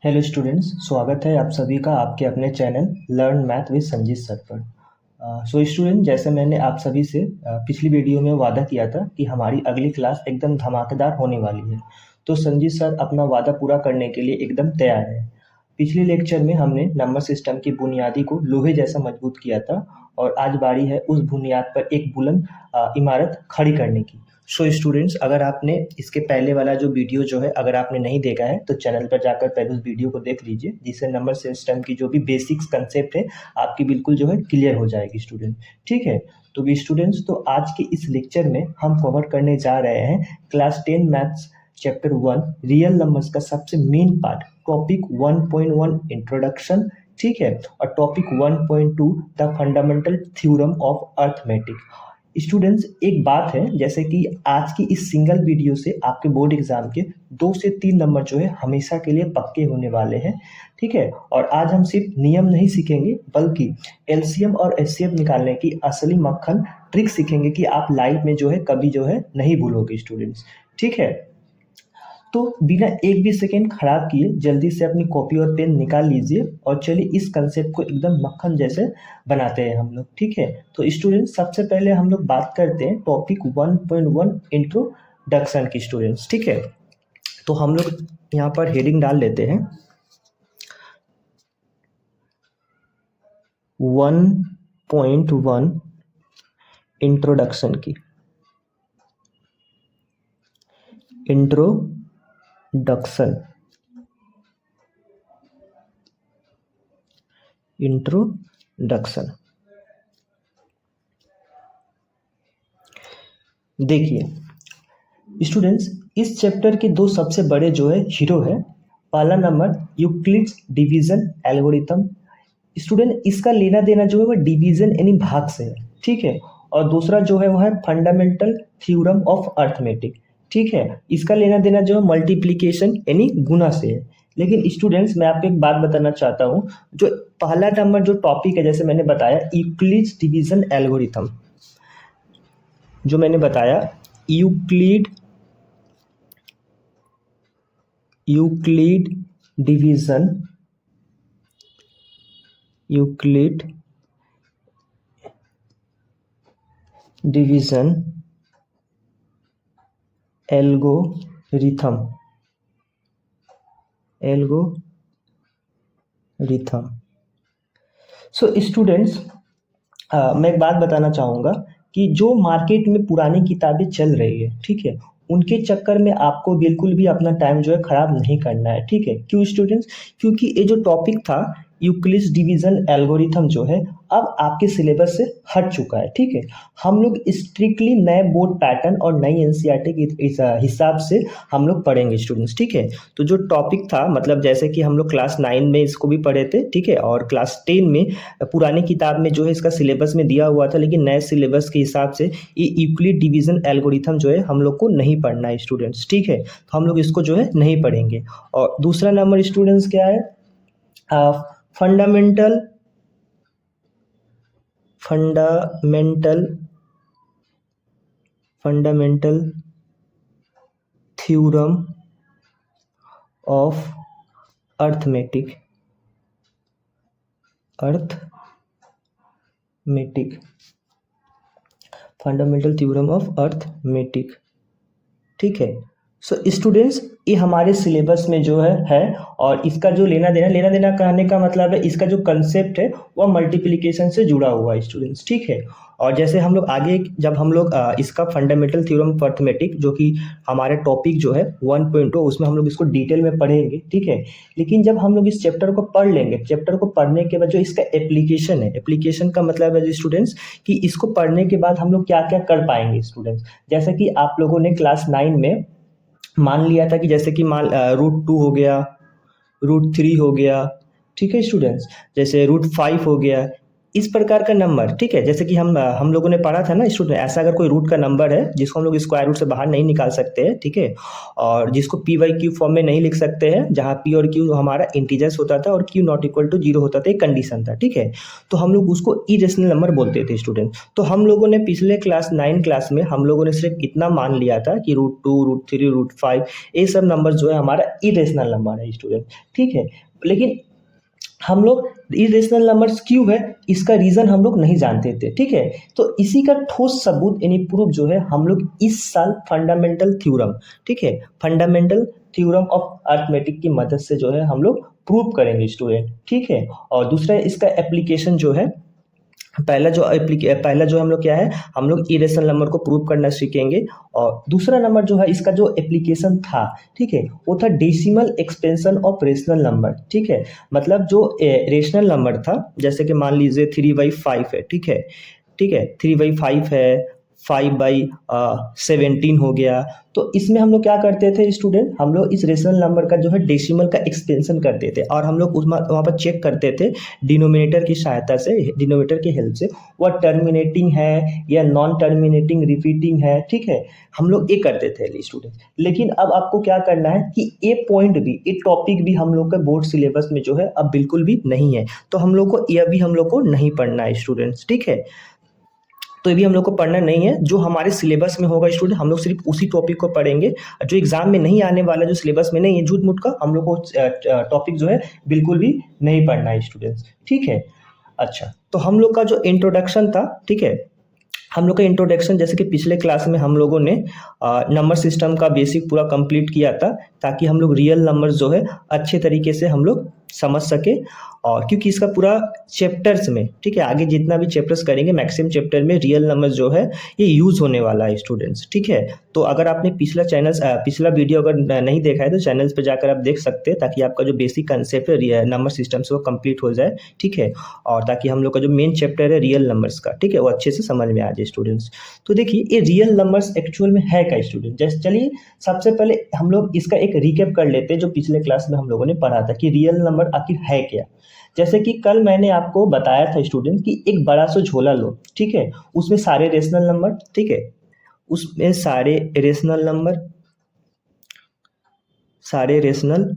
Hello students, स्वागत है आप सभी का आपके अपने channel learn math with Sanjeet sir पर। सो स्टूडेंट, जैसे मैंने आप सभी से पिछली वीडियो में वादा किया था कि हमारी अगली क्लास एकदम धमाकेदार होने वाली है, तो संजीत सर अपना वादा पूरा करने के लिए एकदम तैयार है। पिछले लेक्चर में हमने नंबर सिस्टम की बुनियादी को लोहे जैसा मजबूत किया था और आज बारी है उस बुनियाद पर एक बुलंद इमारत खड़ी करने की। सो स्टूडेंट्स, अगर आपने इसके पहले वाला जो वीडियो जो है अगर आपने नहीं देखा है तो चैनल पर जाकर पहले उस वीडियो को देख लीजिए, जिससे नंबर सिस्टम की जो भी बेसिक्स कंसेप्ट है आपकी बिल्कुल जो है क्लियर हो जाएगी स्टूडेंट। ठीक है, तो भी स्टूडेंट्स, तो आज के इस लेक्चर में हम कवर करने जा रहे हैं class 10 maths chapter 1 real numbers का सबसे मेन पार्ट, टॉपिक 1.1 इंट्रोडक्शन। ठीक है, और topic 1.2 the fundamental theorem of arithmetic. Students, एक बात है, जैसे कि आज की इस सिंगल वीडियो से आपके बोर्ड एग्जाम के 2 से 3 नंबर जो है हमेशा के लिए पक्के होने वाले हैं। ठीक है, और आज हम सिर्फ नियम नहीं सीखेंगे बल्कि एलसीएम और एचसीएफ निकालने की असली मक्खन ट्रिक सीखेंगे कि आप लाइफ में जो है कभी जो है नहीं भूलोगे स्टूडेंट्स। ठीक है, तो बिना एक भी सेकेंड खराब किए जल्दी से अपनी कॉपी और पेन निकाल लीजिए और चलिए इस कंसेप्ट को एकदम मक्खन जैसे बनाते हैं हम लोग। ठीक है, तो स्टूडेंट्स, सबसे पहले हम लोग बात करते हैं टॉपिक 1.1 इंट्रोडक्शन की स्टूडेंट्स। ठीक है, तो हम लोग यहाँ पर हेडिंग डाल लेते हैं 1.1 इंट्रोडक्शन की। इंट्रोडक्शन देखिए स्टूडेंट्स, इस चैप्टर के दो सबसे बड़े जो है हीरो है। पहला number Euclid's division algorithm. Student, इसका लेना देना जो है वो डिवीजन यानी भाग से है। ठीक है, और दूसरा जो है वो है फंडामेंटल थ्योरम ऑफ अर्थमेटिक। ठीक है, इसका लेना देना जो है मल्टीप्लिकेशन यानी गुना से है। लेकिन स्टूडेंट्स, मैं आपको एक बात बताना चाहता हूँ, जो पहला नंबर जो टॉपिक है, जैसे मैंने बताया यूक्लिड्स डिवीजन एल्गोरिथम, जो मैंने बताया Euclid Euclid division Euclid division algorithm so students, मैं एक बात बताना चाहूँगा कि जो मार्केट में पुरानी किताबें चल रही है, ठीक है, उनके चक्कर में आपको बिल्कुल भी अपना टाइम जो है खराब नहीं करना है। ठीक है, क्यों स्टूडेंट्स? क्योंकि ये जो टॉपिक था यूक्लिड्स डिवीजन एल्गोरिथम जो है अब आपके सिलेबस से हट चुका है। ठीक है, हम लोग स्ट्रिक्टली नए बोर्ड पैटर्न और नई एनसीईआरटी के इस हिसाब से हम लोग पढ़ेंगे स्टूडेंट्स। ठीक है, तो जो टॉपिक था, मतलब जैसे कि हम लोग क्लास 9 में इसको भी पढ़े थे, ठीक है, और क्लास 10 में पुरानी किताब में जो है इसका सिलेबस में दिया हुआ था, लेकिन नए सिलेबस के हिसाब से ये यूक्लिड डिवीजन एल्गोरिथम जो है हम लोग को नहीं पढ़ना है स्टूडेंट्स। ठीक है, तो हम लोग इसको जो है नहीं पढ़ेंगे। और दूसरा नंबर स्टूडेंट्स क्या है? Fundamental theorem of arithmetic fundamental theorem of arithmetic. ठीक है, सो स्टूडेंट्स, ये हमारे सिलेबस में जो है और इसका जो लेना देना कहने का मतलब है इसका जो कंसेप्ट है वह मल्टीप्लिकेशन से जुड़ा हुआ है स्टूडेंट्स। ठीक है, और जैसे हम लोग आगे जब हम लोग इसका फंडामेंटल थ्योरम ऑफ अर्थमेटिक जो कि हमारे टॉपिक जो है 1.2 उसमें हम लोग इसको डिटेल में पढ़ेंगे। ठीक है, लेकिन जब हम लोग इस चैप्टर को पढ़ लेंगे, चैप्टर को पढ़ने के बाद जो इसका एप्लीकेशन है, एप्लीकेशन का मतलब है स्टूडेंट्स कि इसको पढ़ने के बाद हम लोग क्या क्या कर पाएंगे स्टूडेंट्स। जैसे कि आप लोगों ने क्लास 9 में मान लिया था कि जैसे कि √2 हो गया, √3 हो गया। ठीक है स्टूडेंट्स, जैसे √5 हो गया, इस प्रकार का नंबर, ठीक है, जैसे कि हम लोगों ने पढ़ा था ना स्टूडेंट, ऐसा अगर कोई रूट का नंबर है जिसको हम लोग स्क्वायर रूट से बाहर नहीं निकाल सकते हैं, ठीक है, और जिसको पी बाई क्यू फॉर्म में नहीं लिख सकते हैं, जहाँ पी और क्यू हमारा इंटीजर्स होता था और q not equal to zero होता था, एक कंडीशन था, ठीक है, तो हम लोग उसको इरेशनल नंबर बोलते थे स्टूडेंट। तो हम लोगों ने पिछले क्लास 9 क्लास में हम लोगों ने सिर्फ इतना मान लिया था कि √2, √3, √5 ये सब नंबर जो है हमारा इरेशनल नंबर है स्टूडेंट, ठीक है। लेकिन हम लोग इरेशनल नंबर्स क्यों है, इसका रीजन हम लोग नहीं जानते थे, ठीक है। तो इसी का ठोस सबूत यानी प्रूफ जो है हम लोग इस साल फंडामेंटल थ्योरम, ठीक है, फंडामेंटल थ्योरम ऑफ अर्थमेटिक की मदद से जो है हम लोग प्रूव करेंगे स्टूडेंट, ठीक है। और दूसरा इसका एप्लीकेशन जो है, पहला जो हम लोग क्या है, हम लोग इरेशनल नंबर को प्रूव करना सीखेंगे। और दूसरा नंबर जो है इसका जो एप्लीकेशन था, ठीक है, वो था decimal expansion of rational number, ठीक है। मतलब जो रेशनल नंबर था, जैसे कि मान लीजिए 3/5 है, ठीक है, ठीक है, 3/5 है, 5/17 हो गया। तो इसमें हम लोग क्या करते थे स्टूडेंट, हम लोग इस रेशनल नंबर का जो है डेसिमल का एक्सपेंशन करते थे और हम लोग उस वहाँ पर चेक करते थे डिनोमिनेटर की सहायता से, डिनोमिनेटर की हेल्प से, वह टर्मिनेटिंग है या नॉन टर्मिनेटिंग रिपीटिंग है, ठीक है, हम लोग ये करते थे स्टूडेंट। लेकिन अब आपको क्या करना है कि ये पॉइंट भी, ये टॉपिक भी हम लोग का बोर्ड सिलेबस में जो है अब बिल्कुल भी नहीं है, तो हम लोग को यह भी हम लोग को नहीं पढ़ना है स्टूडेंट्स, ठीक है। तो ये भी हम लोग को पढ़ना नहीं है, जो हमारे सिलेबस में होगा स्टूडेंट हम लोग सिर्फ उसी टॉपिक को पढ़ेंगे। जो एग्जाम में नहीं आने वाला, जो सिलेबस में नहीं है झूठ मूठ का, हम लोग को टॉपिक जो है बिल्कुल भी नहीं पढ़ना है स्टूडेंट्स, ठीक है। अच्छा, तो हम लोग का जो इंट्रोडक्शन था, ठीक है, हम लोग का इंट्रोडक्शन जैसे कि पिछले क्लास में हम लोगों ने नंबर सिस्टम का बेसिक पूरा कंप्लीट किया था, ताकि हम लोग रियल नंबर्स जो है अच्छे तरीके से हम लोग समझ सके। और क्योंकि इसका पूरा चैप्टर्स में, ठीक है, आगे जितना भी चैप्टर्स करेंगे मैक्सिमम चैप्टर में रियल नंबर्स जो है ये यूज़ होने वाला है स्टूडेंट्स, ठीक है। तो अगर आपने पिछला वीडियो अगर नहीं देखा है तो चैनल्स पे जाकर आप देख सकते हैं, ताकि आपका जो बेसिक कंसेप्ट है नंबर सिस्टम से वो कंप्लीट हो जाए, ठीक है। और ताकि हम लोग का जो मेन चैप्टर है रियल नंबर्स का, ठीक है, वो अच्छे से समझ में आ जाए स्टूडेंट्स। तो देखिए ये रियल नंबर्स एक्चुअल में है क्या स्टूडेंट, जैसे चलिए सबसे पहले हम लोग इसका एक रिकैप कर लेते हैं, जो पिछले क्लास में हम लोगों ने पढ़ा था कि रियल नंबर आखिर है क्या। जैसे कि कल मैंने आपको बताया था स्टूडेंट कि एक बड़ा सा झोला लो, ठीक है, उसमें सारे रेशनल नंबर, ठीक है, उसमें सारे रेशनल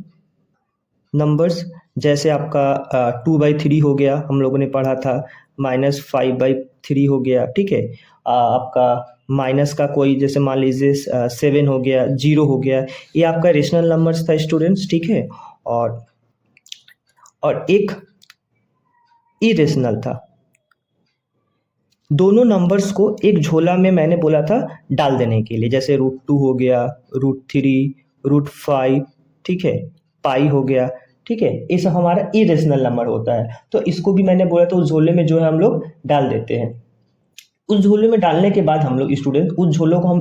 नंबर्स, जैसे आपका 2/3 हो गया, हम लोगों ने पढ़ा था, -5/3 हो गया, ठीक है, आपका माइनस का कोई जैसे मान लीजिए 7 हो गया, 0 हो गया, ये आपका रेशनल नंबर्स था स्टूडेंट्स, ठीक है। और एक इरेशनल था। दोनों नंबर्स को एक झोला में मैंने बोला था डाल देने के लिए, जैसे √2 हो गया, √3, √5, ठीक है, पाई हो गया, ठीक है, ये सब हमारा इरेशनल नंबर होता है। तो इसको भी मैंने बोला था उस झोले में जो है हम लोग डाल देते हैं। उस झोले में डालने के बाद हम लोग स्टूडेंट उस झोले को हम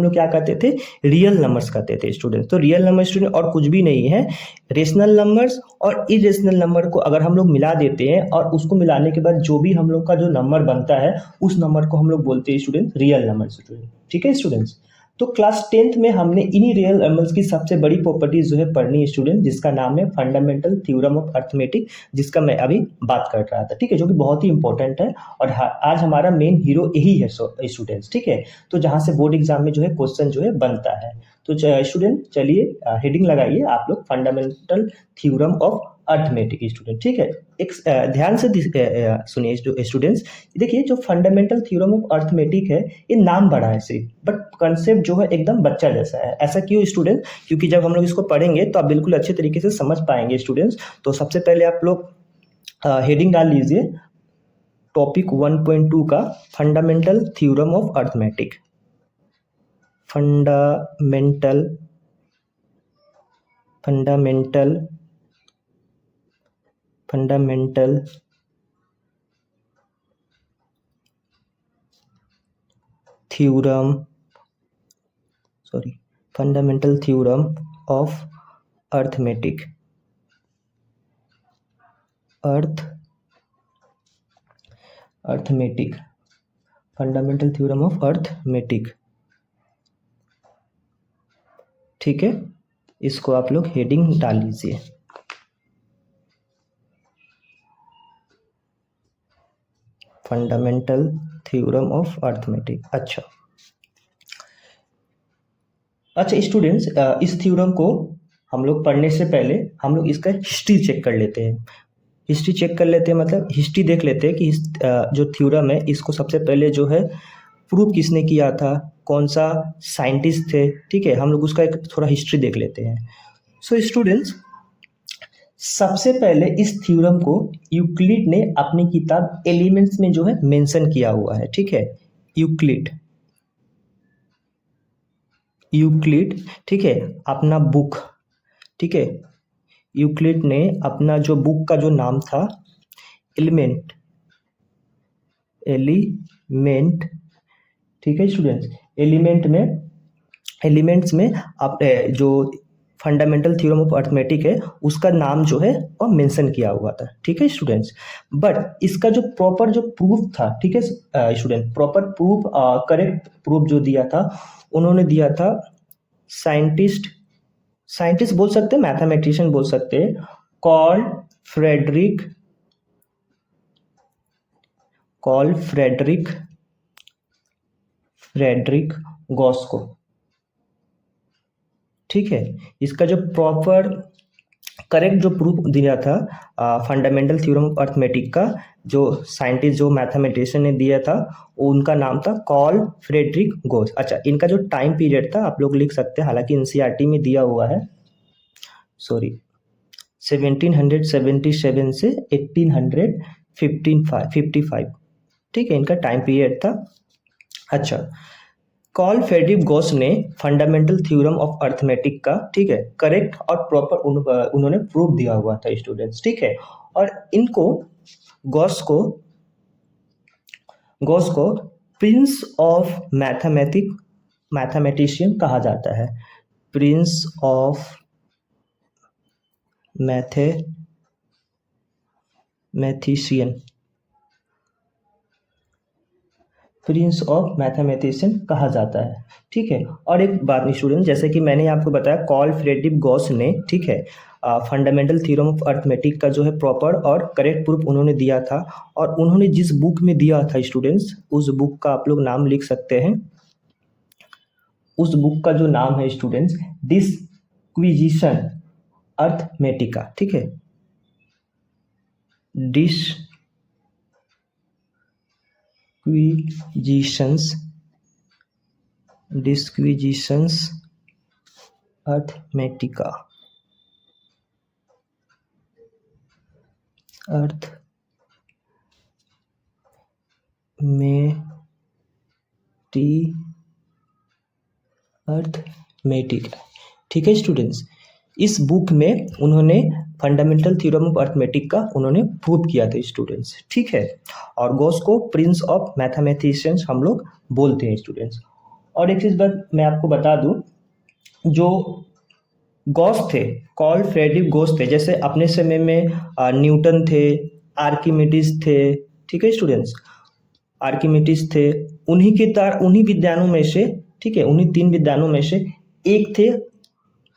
लोग क्या कहते थे, रियल नंबर्स कहते थे स्टूडेंट। तो रियल नंबर स्टूडेंट और कुछ भी नहीं है, रेशनल नंबर्स और इरेशनल नंबर को अगर हम लोग मिला देते हैं और उसको मिलाने के बाद जो भी हम लोग का जो नंबर बनता है उस नंबर को हम लोग बोलते हैं स्टूडेंट रियल नंबर स्टूडेंट, ठीक है स्टूडेंट्स। तो क्लास 10th में हमने इन्हीं रियल नंबर्स की सबसे बड़ी प्रॉपर्टीज जो है पढ़नी है स्टूडेंट, जिसका नाम है फंडामेंटल थ्योरम ऑफ अर्थमेटिक, जिसका मैं अभी बात कर रहा था, ठीक है, जो कि बहुत ही इंपॉर्टेंट है। और आज हमारा मेन हीरो यही है स्टूडेंट्स, ठीक है। तो जहाँ से बोर्ड एग्जाम में जो है क्वेश्चन जो है बनता है। तो स्टूडेंट चलिए हेडिंग लगाइए आप लोग, fundamental theorem of arithmetic student, ठीक है। एक ध्यान से सुनिए स्टूडेंट्स, देखिए जो फंडामेंटल थ्योरम ऑफ अर्थमेटिक है, ये नाम बड़ा है सिर्फ, बट कंसेप्ट जो है एकदम बच्चा जैसा है। ऐसा क्यों स्टूडेंट, क्योंकि जब हम लोग इसको पढ़ेंगे तो आप बिल्कुल अच्छे तरीके से समझ पाएंगे स्टूडेंट्स। तो सबसे पहले आप लोग हेडिंग डाल लीजिए टॉपिक 1.2 का, fundamental theorem of arithmetic. Fundamental theorem fundamental theorem of arithmetic, fundamental theorem of arithmetic, ठीक है। इसको आप लोग हेडिंग डाल लीजिए। Fundamental theorem of arithmetic. अच्छा स्टूडेंट्स, इस थ्योरम को हम लोग पढ़ने से पहले हम लोग इसका हिस्ट्री चेक कर लेते हैं। हिस्ट्री चेक कर लेते हैं मतलब हिस्ट्री देख लेते हैं कि इस जो थ्योरम है इसको सबसे पहले जो है प्रूव किसने किया था, कौन सा साइंटिस्ट थे। ठीक है, हम लोग उसका एक थोड़ा हिस्ट्री देख लेते हैं। सो स्टूडेंट्स, सबसे पहले इस थ्योरम को यूक्लिड ने अपनी किताब एलिमेंट्स में जो है मेंशन किया हुआ है। ठीक है, यूक्लिड ठीक है, अपना बुक, ठीक है, यूक्लिड ने अपना जो बुक का जो नाम था एलिमेंट, ठीक है स्टूडेंट्स, एलिमेंट्स में आप जो फंडामेंटल थ्योरम ऑफ अर्थमेटिक है उसका नाम जो है वो मेंशन किया हुआ था। ठीक है स्टूडेंट्स, बट इसका जो प्रॉपर जो प्रूफ था, ठीक है student, proper proof, correct proof जो दिया था उन्होंने दिया था साइंटिस्ट बोल सकते हैं, मैथमेटिशियन बोल सकते हैं, कॉल फ्रेडरिक गॉस्को। ठीक है, इसका जो प्रॉपर करेक्ट जो प्रूफ दिया था फंडामेंटल थ्योरम ऑफ अर्थमेटिक का, जो साइंटिस्ट जो मैथमेटिशियन ने दिया था उनका नाम था कॉल फ्रेडरिक गॉस। अच्छा, इनका जो टाइम पीरियड था आप लोग लिख सकते हैं, हालांकि एनसीईआरटी में दिया हुआ है, सॉरी, 1777 से 1855। ठीक है, इनका टाइम पीरियड था। अच्छा, कॉल फ्रेडरिक गॉस ने फंडामेंटल थ्योरम ऑफ अर्थमेटिक का, ठीक है, करेक्ट और प्रॉपर उन्होंने प्रूफ दिया हुआ था स्टूडेंट्स। ठीक है, और इनको गॉस को प्रिंस ऑफ मैथमेटिशियन कहा जाता है। प्रिंस ऑफ मैथमेटिशियन कहा जाता है। ठीक है, और एक बात स्टूडेंट, जैसे कि मैंने आपको बताया कॉल फ्रेडरिक गॉस ने, ठीक है, फंडामेंटल थ्योरम ऑफ अर्थमेटिक का जो है प्रॉपर और करेक्ट प्रूफ उन्होंने दिया था, और उन्होंने जिस बुक में दिया था स्टूडेंट्स, उस बुक का आप लोग नाम लिख सकते हैं। उस बुक का जो नाम है स्टूडेंट्स, डिस्क्विजिशन अर्थमेटिका। ठीक है, डिस्क्विजिशंस अर्थमेटिका। अर्थमेटिक। ठीक है स्टूडेंट्स, इस बुक में उन्होंने फंडामेंटल थ्योरम ऑफ अर्थमेटिक का उन्होंने प्रूव किया था स्टूडेंट्स। ठीक है, और गॉस को प्रिंस ऑफ मैथमेटिशियंस हम लोग बोलते हैं स्टूडेंट्स। और एक चीज़ बात मैं आपको बता दूं, जो गॉस थे, कॉल फ्रेडरिक गॉस थे, जैसे अपने समय में न्यूटन थे, आर्किमिडीज थे। ठीक है स्टूडेंट्स, आर्किमिडीज थे, उन्हीं विद्वानों में से, ठीक है, उन्हीं 3 विद्वानों में से एक थे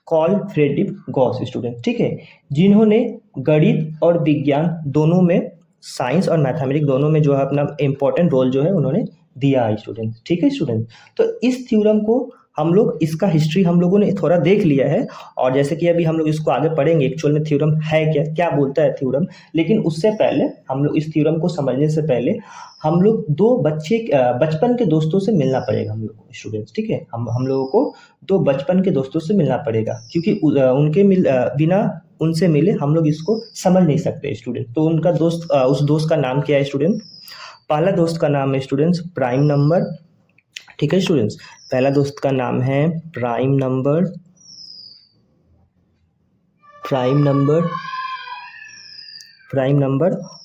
कॉल फ्रेडरिक गॉस स्टूडेंट। ठीक है, जिन्होंने गणित और विज्ञान दोनों में, साइंस और मैथमेटिक्स दोनों में जो है अपना इंपॉर्टेंट रोल जो है उन्होंने दिया है स्टूडेंट। ठीक है स्टूडेंट, तो इस थ्योरम को हम लोग, इसका हिस्ट्री हम लोगों ने थोड़ा देख लिया है, और जैसे कि अभी हम लोग इसको आगे पढ़ेंगे एक्चुअल में थ्योरम है क्या, क्या बोलता है थ्योरम। लेकिन उससे पहले हम लोग इस थ्योरम को समझने से पहले हम लोग बचपन के दोस्तों से मिलना पड़ेगा हम लोग को स्टूडेंट्स। ठीक है, हम लोगों को 2 बचपन के दोस्तों से मिलना पड़ेगा, क्योंकि बिना उनसे मिले हम लोग इसको समझ नहीं सकते स्टूडेंट। तो उनका दोस्त, उस दोस्त का नाम क्या है स्टूडेंट? पहला दोस्त का नाम है स्टूडेंट्स प्राइम नंबर। ठीक है स्टूडेंट्स, पहला दोस्त का नाम है प्राइम नंबर,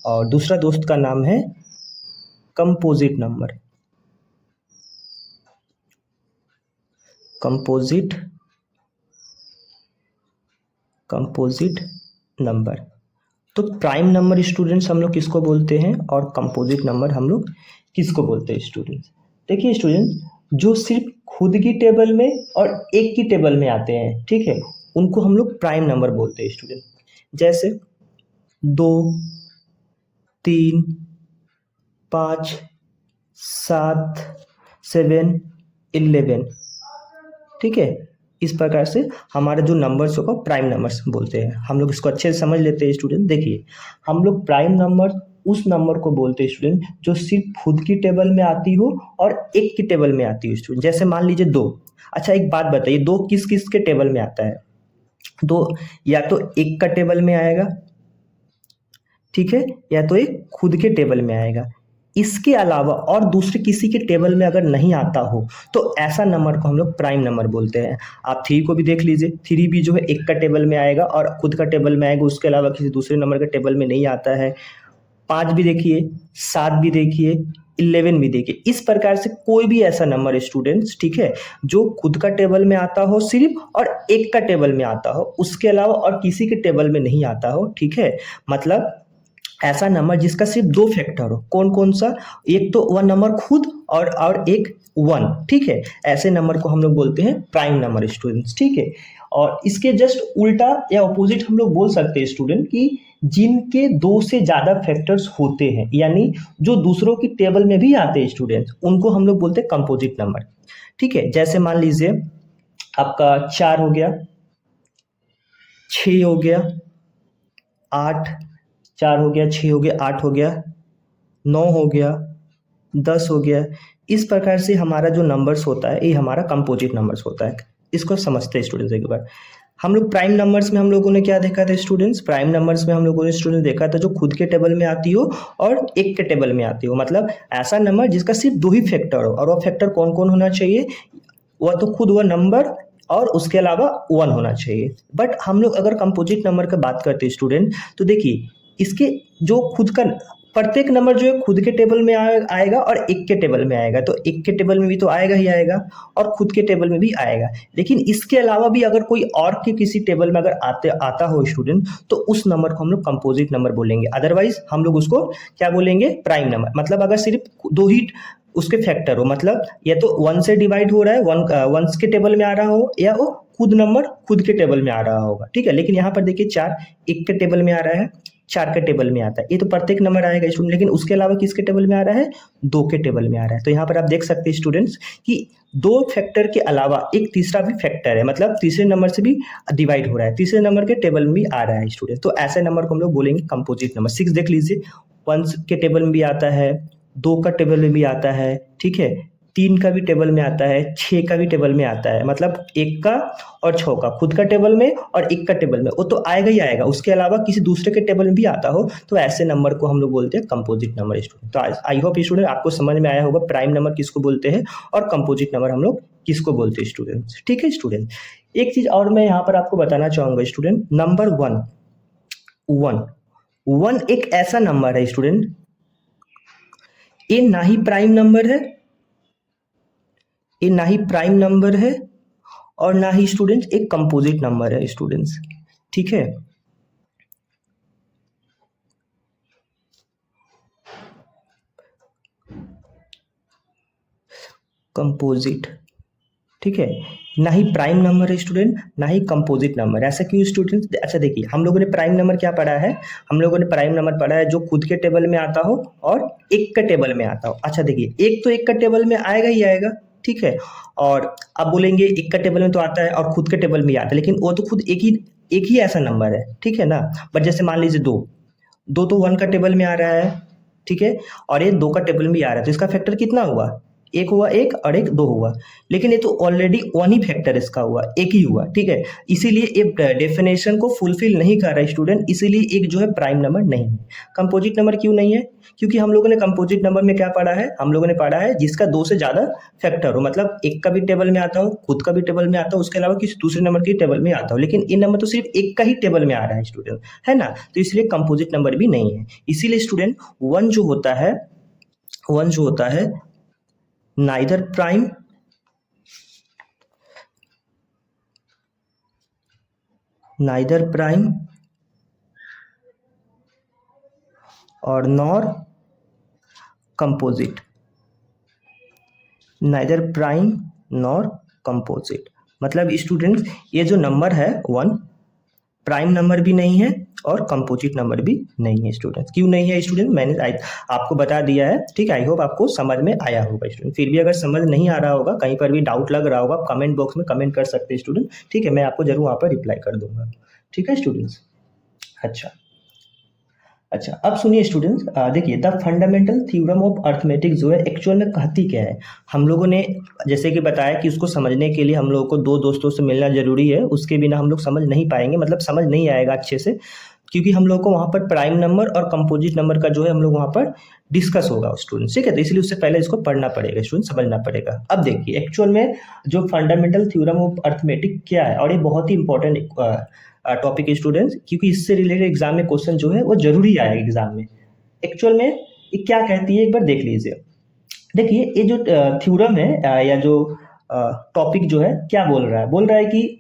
और दूसरा दोस्त का नाम है कंपोजिट नंबर। तो प्राइम नंबर स्टूडेंट्स हम लोग किसको बोलते हैं, और कंपोजिट नंबर हम लोग किसको बोलते हैं स्टूडेंट्स? देखिए स्टूडेंट्स, जो सिर्फ खुद की टेबल में और एक की टेबल में आते हैं, ठीक है, उनको हम लोग प्राइम नंबर बोलते हैं स्टूडेंट। जैसे 2, 3, 5, 7, 7, 11। ठीक है, इस प्रकार से हमारे जो नंबर्स को प्राइम नंबर्स बोलते हैं। हम लोग इसको अच्छे से समझ लेते हैं स्टूडेंट। देखिए, हम लोग प्राइम नंबर उस नंबर को बोलते हैं स्टूडेंट जो सिर्फ खुद की टेबल में आती हो और एक की टेबल में आती हो स्टूडेंट। जैसे मान लीजिए 2। अच्छा, एक बात बताइए, 2 किस किस के टेबल में आता है? 2 या तो एक का टेबल में आएगा, ठीक है, या तो एक खुद के टेबल में आएगा। इसके अलावा और दूसरे किसी के टेबल में अगर नहीं आता हो तो ऐसा नंबर को हम लोग प्राइम नंबर बोलते हैं। आप 3 को भी देख लीजिए, 3 भी जो है एक का टेबल में आएगा और खुद का टेबल में आएगा, उसके अलावा किसी दूसरे नंबर के टेबल में नहीं आता है। 5 भी देखिए, 7 भी देखिए, 11 भी देखिए। इस प्रकार से कोई भी ऐसा नंबर स्टूडेंट्स, ठीक है, जो खुद का टेबल में आता हो सिर्फ और एक का टेबल में आता हो, उसके अलावा और किसी के टेबल में नहीं आता हो, ठीक है, मतलब ऐसा नंबर जिसका सिर्फ 2 फैक्टर हो। कौन कौन सा? एक तो वह नंबर खुद और एक 1, ठीक है, ऐसे नंबर को हम लोग बोलते हैं प्राइम नंबर स्टूडेंट्स, ठीक है। और इसके जस्ट उल्टा या ऑपोजिट हम लोग बोल सकते हैं स्टूडेंट कि जिनके 2 से ज़्यादा फैक्टर्स होते हैं, यानी जो दूसरों की टेबल में भी आते हैं स्टूडेंट्स, उनको हम लोग बोलते हैं कंपोजिट नंबर, ठीक है। जैसे मान लीजिए आपका 4 हो गया, 6 हो गया, 8, 4 हो गया, 6 हो गया, 8 हो गया, 9 हो गया, 10 हो गया। इस प्रकार से हमारा जो नंबर्स होता है ये हमारा कंपोजिट नंबर्स होता है। इसको समझते हैं स्टूडेंट्स एक बार। हम लोग प्राइम नंबर्स में हम लोगों ने क्या देखा था स्टूडेंट्स? प्राइम नंबर्स में हम लोगों ने स्टूडेंट देखा था जो खुद के टेबल में आती हो और एक के टेबल में आती हो, मतलब ऐसा नंबर जिसका सिर्फ 2 ही फैक्टर हो। और वो फैक्टर कौन कौन होना चाहिए? वह तो खुद वह नंबर और उसके अलावा 1 होना चाहिए। बट हम लोग अगर कंपोजिट नंबर की बात करते हैं स्टूडेंट, तो देखिए इसके जो खुद का प्रत्येक नंबर जो है खुद के टेबल में आएगा और एक के टेबल में आएगा, तो एक के टेबल में भी तो आएगा ही आएगा और खुद के टेबल में भी आएगा। लेकिन इसके अलावा भी अगर कोई और के किसी टेबल में अगर आता हो स्टूडेंट, तो उस नंबर को हम लोग कंपोजिट नंबर बोलेंगे। अदरवाइज हम लोग उसको क्या बोलेंगे? Prime number. मतलब अगर सिर्फ 2 ही उसके फैक्टर हो, मतलब या तो 1 से डिवाइड हो रहा है, 1 के टेबल में आ रहा हो, या वो खुद नंबर खुद के टेबल में आ रहा होगा, ठीक है। लेकिन यहाँ पर देखिए 4 एक के टेबल में आ रहा है, 4 के टेबल में आता है, ये तो प्रत्येक नंबर आएगा स्टूडेंट। लेकिन उसके अलावा किसके टेबल में आ रहा है? 2 के टेबल में आ रहा है। तो यहाँ पर आप देख सकते हैं स्टूडेंट्स कि 2 फैक्टर के अलावा एक तीसरा भी फैक्टर है, मतलब तीसरे नंबर से भी डिवाइड हो रहा है, तीसरे नंबर के टेबल में भी आ रहा है स्टूडेंट। तो ऐसे नंबर को हम लोग बोलेंगे कंपोजिट नंबर। 6 देख लीजिए, 1 के टेबल में भी आता है, 2 का टेबल में भी आता है, ठीक है, 3 का भी टेबल में आता है, 6 का भी टेबल में आता है, मतलब 1 का और 6 का खुद का टेबल में और 1 का टेबल में, वो तो आएगा ही आएगा। उसके अलावा किसी दूसरे के टेबल में भी आता हो, तो ऐसे नंबर को हम लोग बोलते हैं कंपोजिट नंबर स्टूडेंट। तो आई होप स्टूडेंट आपको समझ में आया होगा प्राइम नंबर किसको बोलते हैं और कंपोजिट नंबर हम लोग किसको बोलते हैं स्टूडेंट्स, ठीक है स्टूडेंट। एक चीज और मैं यहाँ पर आपको बताना चाहूंगा स्टूडेंट, नंबर 1 एक ऐसा नंबर है स्टूडेंट, ये ना ही प्राइम नंबर है, ये ना ही प्राइम नंबर है और ना ही स्टूडेंट्स एक कंपोजिट नंबर है स्टूडेंट्स, ठीक है। कंपोजिट, ठीक है, ना ही प्राइम नंबर है स्टूडेंट, ना ही कंपोजिट नंबर। ऐसा क्यों स्टूडेंट? अच्छा देखिए, हम लोगों ने प्राइम नंबर क्या पढ़ा है? हम लोगों ने प्राइम नंबर पढ़ा है जो खुद के टेबल में आता हो और एक का टेबल में आता हो। अच्छा देखिए, एक तो एक का टेबल में आएगा ही आएगा, ठीक है। और अब बोलेंगे एक का टेबल में तो आता है और खुद के टेबल में आता है, लेकिन वो तो खुद एक ही ऐसा नंबर है, ठीक है ना। बट जैसे मान लीजिए 2 तो 1 का टेबल में आ रहा है, ठीक है, और ये 2 का टेबल में भी आ रहा है, तो इसका फैक्टर कितना हुआ? एक हुआ, एक और एक 2 हुआ। लेकिन ये तो ऑलरेडी 1 ही फैक्टर इसका हुआ, एक ही हुआ, ठीक है। इसीलिए ये डेफिनेशन को फुलफिल नहीं कर रहा है स्टूडेंट, इसीलिए एक जो है प्राइम नंबर नहीं है। कंपोजिट नंबर क्यों नहीं है? क्योंकि हम लोगों ने कंपोजिट नंबर में क्या पढ़ा है? हम लोगों ने पढ़ा है जिसका 2 से ज़्यादा फैक्टर हो, मतलब एक का भी टेबल में आता हो, खुद का भी टेबल में आता हो, उसके अलावा किसी दूसरे नंबर के टेबल में आता हो। लेकिन ये नंबर तो सिर्फ एक का ही टेबल में आ रहा है स्टूडेंट, है ना, तो इसलिए कंपोजिट नंबर भी नहीं है। इसीलिए स्टूडेंट 1 जो होता है, 1 जो होता है नाइदर प्राइम और nor composite, neither prime nor composite. मतलब स्टूडेंट्स ये जो नंबर है 1, प्राइम नंबर भी नहीं है और कंपोजिट नंबर भी नहीं है स्टूडेंट्स। क्यों नहीं है स्टूडेंट, मैंने आपको बता दिया है, ठीक है। आई होप आपको समझ में आया होगा स्टूडेंट। फिर भी अगर समझ नहीं आ रहा होगा, कहीं पर भी डाउट लग रहा होगा, कमेंट बॉक्स में कमेंट कर सकते हैं स्टूडेंट, ठीक है। मैं आपको जरूर वहाँ पर रिप्लाई कर दूंगा, ठीक है स्टूडेंट्स। अच्छा अब सुनिए स्टूडेंट्स, देखिए the fundamental theorem of arithmetic जो है एक्चुअल में कहती क्या है। हम लोगों ने जैसे कि बताया कि उसको समझने के लिए हम लोगों को दो दोस्तों से मिलना जरूरी है, उसके बिना हम लोग समझ नहीं पाएंगे, मतलब समझ नहीं आएगा अच्छे से, क्योंकि हम लोग को वहाँ पर प्राइम नंबर और कंपोजिट नंबर का जो है हम लोग वहाँ पर डिस्कस होगा स्टूडेंट, ठीक है। तो इसलिए उससे पहले इसको पढ़ना पड़ेगा स्टूडेंट, समझना पड़ेगा। अब देखिए एक्चुअल में जो फंडामेंटल थ्योरम ऑफ अर्थमेटिक क्या है, और ये बहुत ही इंपॉर्टेंट टॉपिक है स्टूडेंट्स, क्योंकि इससे रिलेटेड एग्जाम में क्वेश्चन जो है वो जरूरी आएगा एग्जाम में। एक्चुअल में ये क्या कहती है एक बार देख लीजिए। देखिए ये जो थ्योरम है या जो टॉपिक जो है क्या बोल रहा है कि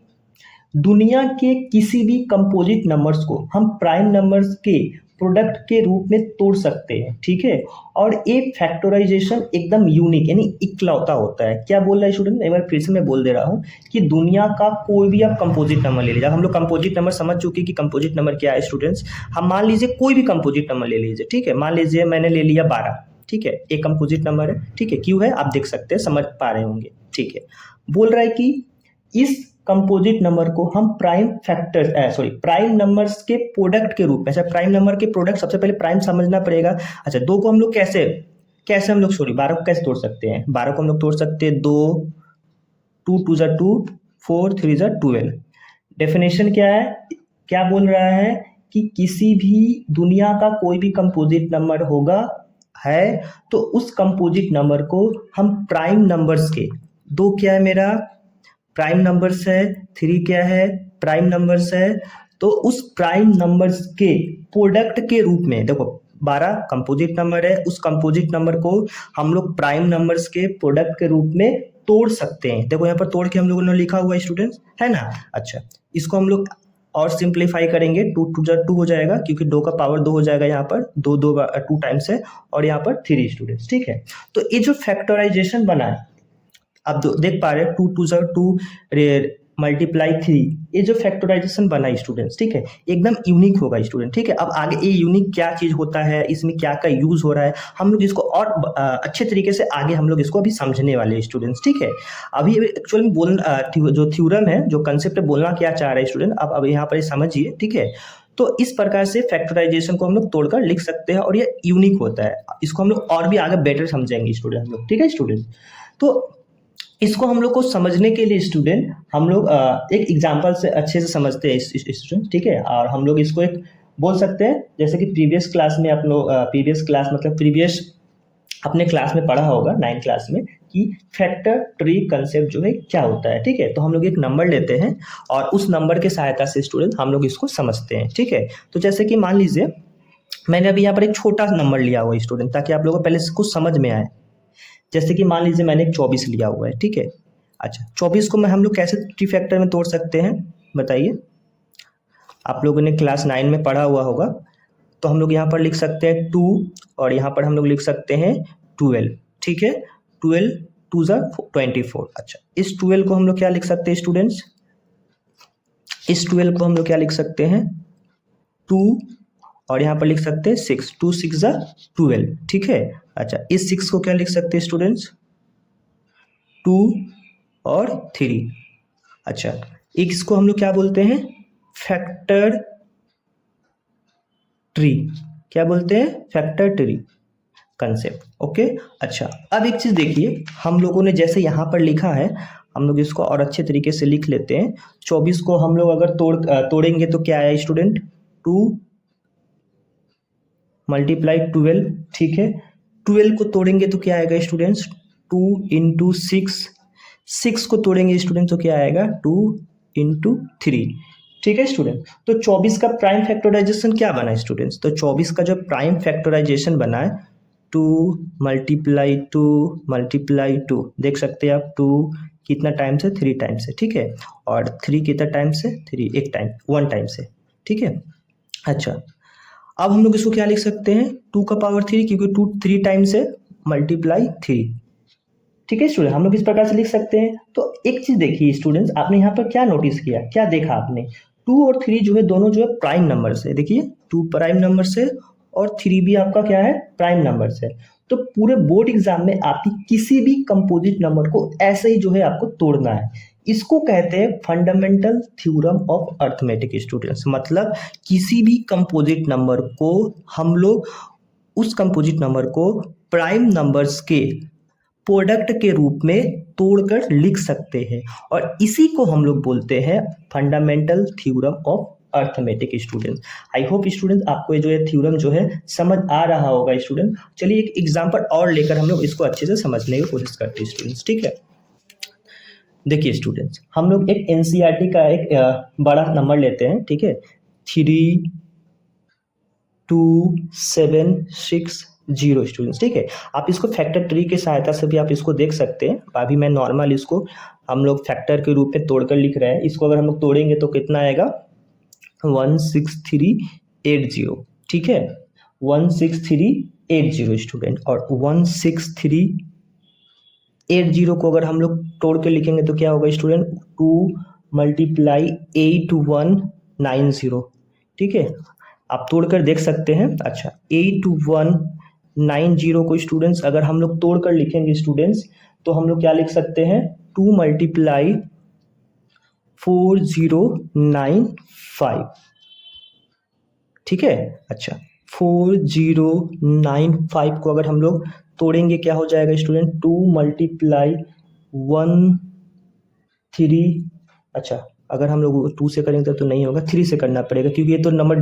दुनिया के किसी भी कंपोजिट नंबर्स को हम प्राइम नंबर्स के प्रोडक्ट के रूप में तोड़ सकते हैं, ठीक है। और एक फैक्टराइजेशन एकदम यूनिक यानी इकलौता होता है। क्या बोल रहा है स्टूडेंट, एक बार फिर से मैं बोल दे रहा हूँ कि दुनिया का कोई भी आप कंपोजिट नंबर ले लीजिए। हम लोग कंपोजिट नंबर समझ चुके कि कंपोजिट नंबर क्या है स्टूडेंट्स। हम मान लीजिए कोई भी कंपोजिट नंबर ले लीजिए, ठीक है। मान लीजिए मैंने ले लिया 12, ठीक है, एक कंपोजिट नंबर है, ठीक है। क्यों है आप देख सकते हैं, समझ पा रहे होंगे, ठीक है। बोल रहा है कि इस कंपोजिट नंबर को हम प्राइम नंबर्स के प्रोडक्ट के रूप में, अच्छा प्राइम नंबर के प्रोडक्ट सबसे पहले प्राइम समझना पड़ेगा। अच्छा दो को हम लोग कैसे हम लोग 12 को कैसे तोड़ सकते हैं, 12 को हम लोग तोड़ सकते हैं 2 2 2 जा 2 4 3 जा 12। डेफिनेशन क्या है, क्या बोल रहा है कि किसी भी दुनिया का कोई भी कंपोजिट नंबर होगा है तो उस कंपोजिट नंबर को हम प्राइम नंबर्स के, दो क्या है मेरा प्राइम नंबर्स है, 3 क्या है प्राइम नंबर्स है, तो उस प्राइम नंबर्स के प्रोडक्ट के रूप में, देखो 12 कंपोजिट नंबर है, उस कंपोजिट नंबर को हम लोग प्राइम नंबर्स के प्रोडक्ट के रूप में तोड़ सकते हैं। देखो यहाँ पर तोड़ के हम लोगों ने लिखा हुआ है स्टूडेंट्स, है ना। अच्छा इसको हम लोग और सिंप्लीफाई करेंगे, 2 2 जा 2 हो जाएगा, क्योंकि 2 का पावर 2 हो जाएगा, यहाँ पर 2 टाइम्स है, और यहाँ पर 3 स्टूडेंट्स, ठीक है। तो ये जो फैक्टराइजेशन बना है, आप देख पा रहे हैं 2 2 जा 2 मल्टीप्लाई 3, ये जो फैक्टराइजेशन बना है स्टूडेंट्स, ठीक है, एकदम यूनिक होगा स्टूडेंट, ठीक है। अब आगे ये यूनिक क्या चीज होता है, इसमें क्या क्या यूज हो रहा है, हम लोग इसको और अच्छे तरीके से आगे हम लोग इसको अभी समझने वाले हैं स्टूडेंट्स, ठीक है। अभी एक्चुअली जो थ्योरम है, जो कंसेप्ट बोलना क्या चाह रहा है स्टूडेंट, अब यहाँ पर समझिए, ठीक है। तो इस प्रकार से फैक्टराइजेशन को हम लोग तोड़कर लिख सकते हैं, और ये यूनिक होता है। इसको हम लोग और भी आगे बेटर समझेंगे स्टूडेंट हम लोग, ठीक है स्टूडेंट। तो इसको हम लोग को समझने के लिए स्टूडेंट हम लोग एक एग्जांपल से अच्छे से समझते हैं स्टूडेंट, ठीक है। और हम लोग इसको एक बोल सकते हैं, जैसे कि प्रीवियस क्लास में आप लोग प्रीवियस अपने क्लास में पढ़ा होगा 9th क्लास में कि फैक्टर ट्री कंसेप्ट जो है क्या होता है, ठीक है। तो हम लोग एक नंबर लेते हैं और उस नंबर के सहायता से स्टूडेंट हम लोग इसको समझते हैं, ठीक है। तो जैसे कि मान लीजिए मैंने अभी यहाँ पर एक छोटा नंबर लिया हुआ है स्टूडेंट, ताकि आप लोगों को पहले से कुछ समझ में आए। जैसे कि मान लीजिए मैंने एक 24 लिया हुआ है, ठीक है। अच्छा 24 को हम लोग कैसे ट्री फैक्टर में तोड़ सकते हैं बताइए, आप लोगों ने क्लास 9 में पढ़ा हुआ होगा। तो हम लोग यहाँ पर लिख सकते हैं 2, और यहाँ पर हम लोग लिख सकते हैं 12, ठीक है। 12 2 जा 24। अच्छा इस 12 को हम लोग क्या लिख सकते हैं स्टूडेंट्स, इस 12 को हम लोग क्या लिख सकते हैं 2, और यहाँ पर लिख सकते हैं 6, 2 6 जा 12, ठीक है। अच्छा इस 6 को क्या लिख सकते हैं स्टूडेंट्स 2 और 3। अच्छा इसको हम लोग क्या बोलते हैं फैक्टर ट्री, क्या बोलते हैं फैक्टर ट्री कंसेप्ट, ओके। अच्छा अब एक चीज देखिए, हम लोगों ने जैसे यहाँ पर लिखा है, हम लोग इसको और अच्छे तरीके से लिख लेते हैं। 24 को हम लोग अगर तोड़ेंगे तो क्या है स्टूडेंट 2 मल्टीप्लाई 12, ठीक है। 12 को तोड़ेंगे तो क्या आएगा स्टूडेंट्स 2 इंटू 6 को तोड़ेंगे स्टूडेंट तो क्या आएगा 2 इंटू 3, ठीक है स्टूडेंट। तो 24 का प्राइम फैक्टराइजेशन क्या बना स्टूडेंट्स, तो 24 का जो प्राइम फैक्टराइजेशन बना है 2 मल्टीप्लाई 2 देख सकते हैं आप 2 कितना टाइम से 3 टाइम से, ठीक है। और 3 कितना टाइम से 3 एक टाइम 1 टाइम से, ठीक है। अच्छा अब हम लोग इसको क्या लिख सकते हैं 2 का पावर 3, क्योंकि 2 3 टाइम से मल्टीप्लाई 3, ठीक है स्टूडेंट, हम लोग इस प्रकार से लिख सकते हैं। तो एक चीज देखिए स्टूडेंट्स, आपने यहाँ पर क्या नोटिस किया, क्या देखा आपने, 2 और 3 जो है दोनों जो है प्राइम नंबर से, देखिए 2 प्राइम नंबर से और 3 भी आपका क्या है, प्राइम नंबर से। तो पूरे बोर्ड एग्जाम में आपकी किसी भी कंपोजिट नंबर को ऐसे ही जो है आपको तोड़ना है। इसको कहते हैं fundamental theorem of arithmetic students. मतलब किसी भी कंपोजिट नंबर को हम लोग उस कंपोजिट नंबर को प्राइम नंबर्स के प्रोडक्ट के रूप में तोड़कर लिख सकते हैं, और इसी को हम लोग बोलते हैं fundamental theorem of arithmetic student. I hope student आपको ये जो है थ्योरम जो है समझ आ रहा होगा स्टूडेंट। चलिए एक एग्जांपल और लेकर हम लोग इसको अच्छे से समझने की कोशिश करते हैं स्टूडेंट्स, ठीक है। देखिए स्टूडेंट्स, हम लोग एक एनसीईआरटी का एक बड़ा नंबर लेते हैं, ठीक है, 32760 स्टूडेंट्स, ठीक है। आप इसको फैक्टर ट्री की सहायता से भी आप इसको देख सकते हैं। अभी मैं नॉर्मल इसको हम लोग फैक्टर के रूप में तोड़कर लिख रहे हैं। इसको अगर हम लोग तोड़ेंगे तो कितना आएगा, 16380, ठीक है, 16380 स्टूडेंट। और 16380 को अगर हम लोग तोड़ के लिखेंगे तो क्या होगा स्टूडेंट, 2 × 8190, ठीक है। आप तोड़कर देख सकते हैं। अच्छा, 8190 को स्टूडेंट्स अगर हम लोग तोड़कर लिखेंगे स्टूडेंट्स तो हम लोग क्या लिख सकते हैं, 2 × 4095, ठीक है। अच्छा, 4095 को अगर हम लोग तोड़ेंगे क्या हो जाएगा स्टूडेंट, 2 × 13, अच्छा अगर हम लोग 2 से करेंगे तो नहीं होगा, 3 से करना पड़ेगा क्योंकि ये तो नंबर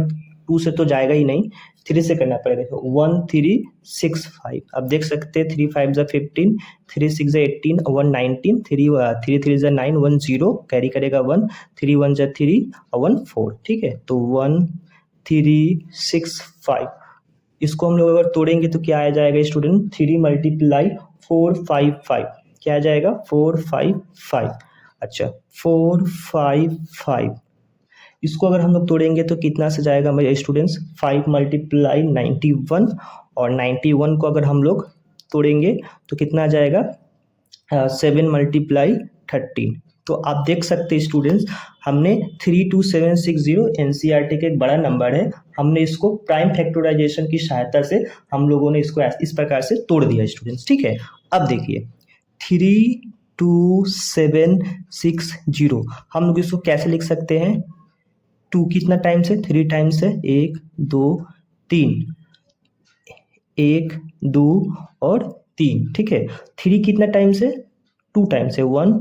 2 से तो जाएगा ही नहीं, 3 से करना पड़ेगा। 1365, अब देख सकते हैं 3 5 × 15, 3 6 × 18, 119, 3 3 × 9, 10 कैरी करेगा 1, 3 1 × 3, 1 4, ठीक है। तो 1365 इसको हम लोग अगर तोड़ेंगे तो क्या आ जाएगा स्टूडेंट, 3 × 455, क्या आ जाएगा 455। अच्छा, 455 इसको अगर हम लोग तोड़ेंगे तो कितना से जाएगा मेरे स्टूडेंट्स, 5 × 91, और 91 को अगर हम लोग तोड़ेंगे तो कितना आ जाएगा, 7 × 13। तो आप देख सकते हैं स्टूडेंट्स, हमने 32760 एनसीईआरटी का एक बड़ा नंबर है, हमने इसको प्राइम फैक्टराइजेशन की सहायता से हम लोगों ने इसको इस प्रकार से तोड़ दिया स्टूडेंट्स, ठीक है। अब देखिए 32760 हम लोग इसको कैसे लिख सकते हैं, 2 कितना टाइम्स है, 3 टाइम्स है, 1 2 3, 1 2 और 3, ठीक है। 3 कितना टाइम्स है, 2 टाइम्स है, 1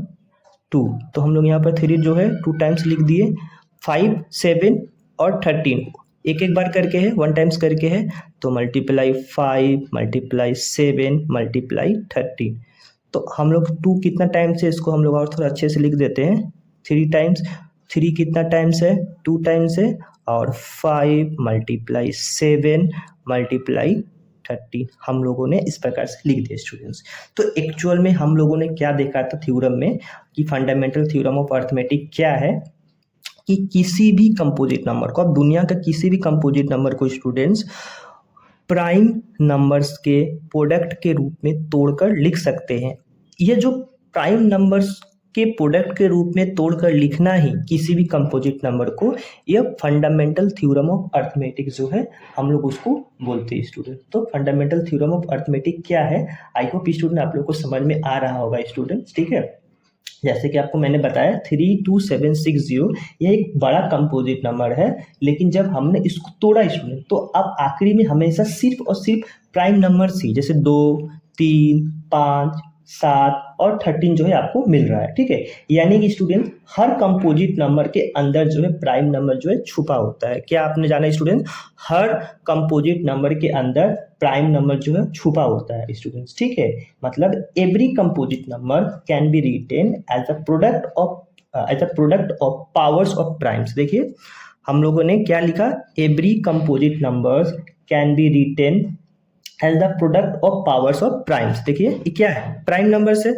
2, तो हम लोग यहाँ पर 3 जो है 2 टाइम्स लिख दिए। 5 7 और 13 एक एक बार करके है, 1 टाइम्स करके है, तो मल्टीप्लाई 5 मल्टीप्लाई 7 मल्टीप्लाई 13। तो हम लोग 2 कितना टाइम्स है, इसको हम लोग और थोड़ा अच्छे से लिख देते हैं, 3 टाइम्स, 3 कितना टाइम्स है, 2 टाइम्स है, और 5 मल्टीप्लाई 7 मल्टीप्लाई 30 हम लोगों ने इस प्रकार से लिख दिया स्टूडेंट्स। तो एक्चुअल में हम लोगों ने क्या देखा था थ्योरम में, कि फंडामेंटल थ्योरम ऑफ अर्थमेटिक क्या है, कि किसी भी कंपोजिट नंबर को, अब दुनिया का किसी भी कंपोजिट नंबर को स्टूडेंट्स प्राइम नंबर्स के प्रोडक्ट के रूप में तोड़कर लिख सकते हैं। ये जो प्राइम नंबर्स के प्रोडक्ट के रूप में तोड़कर लिखना ही किसी भी कंपोजिट नंबर को, यह फंडामेंटल थ्योरम ऑफ अर्थमेटिक जो है हम लोग उसको बोलते हैं स्टूडेंट। तो फंडामेंटल थ्योरम ऑफ अर्थमेटिक क्या है, आई होप स्टूडेंट आप लोग को समझ में आ रहा होगा स्टूडेंट्स, ठीक है। जैसे कि आपको मैंने बताया 32760 यह एक बड़ा कंपोजिट नंबर है, लेकिन जब हमने इसको तोड़ा स्टूडेंट तो अब आखिरी में हमेशा सिर्फ और सिर्फ प्राइम नंबर्स ही, जैसे 2 3 5 7 और 13 जो है आपको मिल रहा है, ठीक है। यानी कि स्टूडेंट हर कंपोजिट नंबर के अंदर जो है प्राइम नंबर जो है छुपा होता है। क्या आपने जाना स्टूडेंट, हर कंपोजिट नंबर के अंदर प्राइम नंबर जो है छुपा होता है स्टूडेंट्स, ठीक है। मतलब every composite number can be written as a product of powers of primes. देखिए हम लोगों ने क्या लिखा, every composite numbers can be written as the product of powers of primes. देखिए ये क्या है, प्राइम नंबर्स है,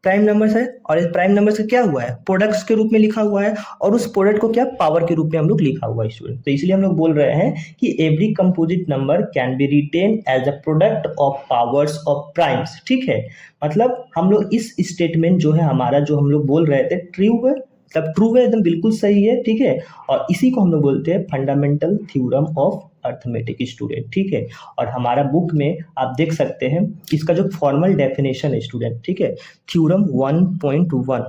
प्राइम नंबर्स है, और इस प्राइम नंबर से क्या हुआ है, प्रोडक्ट्स के रूप में लिखा हुआ है, और उस प्रोडक्ट को क्या पावर के रूप में हम लोग लिखा हुआ है स्टूडेंट। तो इसलिए हम लोग बोल रहे हैं कि every composite number can be written as a product of powers of primes, ठीक है। मतलब हम लोग इस स्टेटमेंट जो है हमारा, जो हम लोग बोल रहे थे ट्रू है, मतलब ट्रू है, एकदम बिल्कुल सही है, ठीक है। और इसी को हम लोग बोलते हैं fundamental theorem of arithmetic student, ठीक है। और हमारा बुक में आप देख सकते हैं इसका जो फॉर्मल डेफिनेशन है स्टूडेंट, ठीक है। थ्योरम 1.1,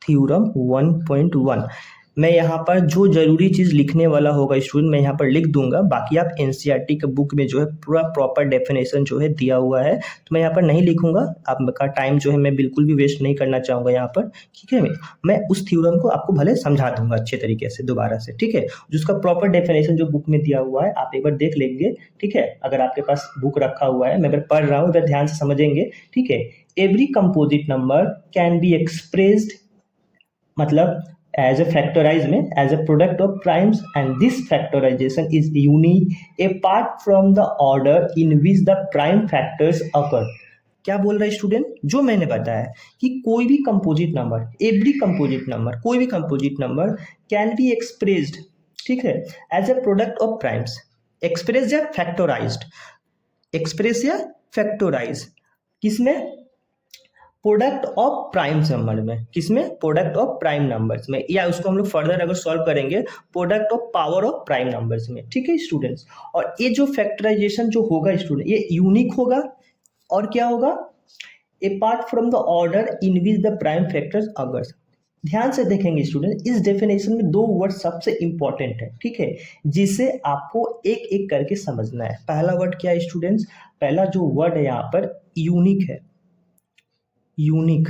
थ्योरम 1.1 मैं यहाँ पर जो जरूरी चीज़ लिखने वाला होगा स्टूडेंट मैं यहाँ पर लिख दूंगा, बाकी आप एनसीईआरटी के बुक में जो है पूरा प्रॉपर डेफिनेशन जो है दिया हुआ है, तो मैं यहाँ पर नहीं लिखूंगा। आपका टाइम जो है मैं बिल्कुल भी वेस्ट नहीं करना चाहूँगा यहाँ पर, ठीक है। मैं उस थ्योरम को आपको भले समझा दूंगा अच्छे तरीके से दोबारा से, ठीक है। जिसका प्रॉपर डेफिनेशन जो बुक में दिया हुआ है आप एक बार देख लेंगे, ठीक है। अगर आपके पास बुक रखा हुआ है, मैं अगर पढ़ रहा हूँ अगर ध्यान से समझेंगे, ठीक है। Every composite number can be expressed, मतलब as a factorize में as a product of primes, and this factorization is unique apart from the order in which the prime factors occur। क्या बोल रहा है स्टूडेंट, जो मैंने बताया कि कोई भी composite number, every composite number, कोई भी composite number can be expressed, ठीक है, as a product of primes. Express या फैक्टोराइज्ड, एक्सप्रेस या फैक्टोराइज किसमें, प्रोडक्ट ऑफ प्राइम नंबर में, किसमें, प्रोडक्ट ऑफ प्राइम नंबर्स में, या उसको हम लोग फर्दर अगर सॉल्व करेंगे product of power of prime numbers में, ठीक है स्टूडेंट्स। और ये जो फैक्टराइजेशन जो होगा स्टूडेंट ये यूनिक होगा, और क्या होगा, apart from the order in which the prime factors occurs. ध्यान से देखेंगे स्टूडेंट, इस डेफिनेशन में दो वर्ड सबसे इंपॉर्टेंट है, ठीक है, जिसे आपको एक एक करके समझना है। पहला वर्ड क्या है स्टूडेंट्स, पहला जो वर्ड है यहाँ पर यूनिक है, यूनिक,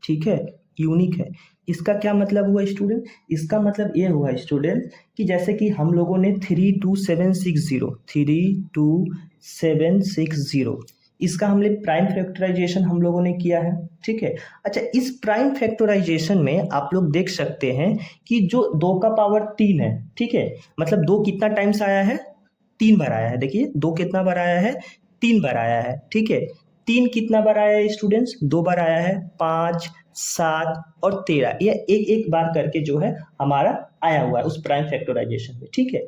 ठीक है, यूनिक है। इसका क्या मतलब हुआ स्टूडेंट, इसका मतलब ये हुआ स्टूडेंट कि जैसे कि हम लोगों ने 32760 इसका हमने प्राइम फैक्टराइजेशन हम लोगों ने किया है, ठीक है। अच्छा, इस प्राइम फैक्टराइजेशन में आप लोग देख सकते हैं कि जो 2 का पावर 3 है, ठीक है, मतलब 2 कितना टाइम्स आया है, 3 बार आया है। देखिए 2 कितना बार आया है, 3 बार आया है, ठीक है। 3 कितना बार आया है स्टूडेंट्स, 2 बार आया है, 5, 7 और 13, ये एक एक बार करके जो है हमारा आया हुआ है उस प्राइम फैक्टराइजेशन में, ठीक है।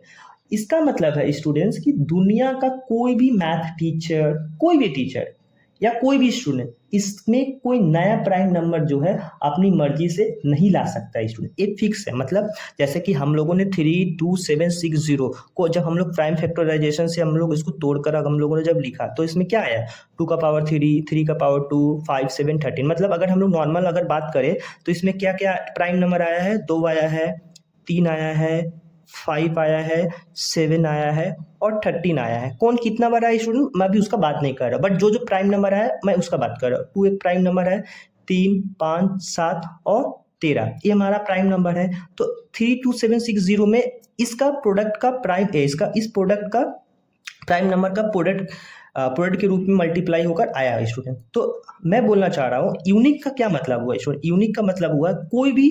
इसका मतलब है स्टूडेंट्स कि दुनिया का कोई भी मैथ टीचर, कोई भी टीचर या कोई भी स्टूडेंट इसमें कोई नया प्राइम नंबर जो है अपनी मर्जी से नहीं ला सकता स्टूडेंट, ये फिक्स है। मतलब जैसे कि हम लोगों ने 32760 को जब हम लोग प्राइम फैक्टराइजेशन से हम लोग इसको तोड़कर हम लोगों ने जब लिखा तो इसमें क्या आया, 2 का पावर 3, 3 का पावर 2, 5, 7, 13। मतलब अगर हम लोग नॉर्मल अगर बात करें तो इसमें क्या क्या प्राइम नंबर आया है, 2 आया है, 3 आया है, 5 आया है, 7 आया है और 13 आया है। कौन कितना बार आया स्टूडेंट, मैं भी उसका बात नहीं कर रहा, बट जो जो प्राइम नंबर है मैं उसका बात कर रहा हूँ। 2 एक प्राइम नंबर है, 3, 5, 7 और 13 ये हमारा प्राइम नंबर है। तो 32760 में इसका प्रोडक्ट का प्राइम है, इसका इस प्रोडक्ट का प्राइम नंबर का प्रोडक्ट के रूप में मल्टीप्लाई होकर आया है स्टूडेंट। तो मैं बोलना चाह रहा हूँ यूनिक का क्या मतलब हुआ स्टूडेंट, यूनिक का मतलब हुआ कोई भी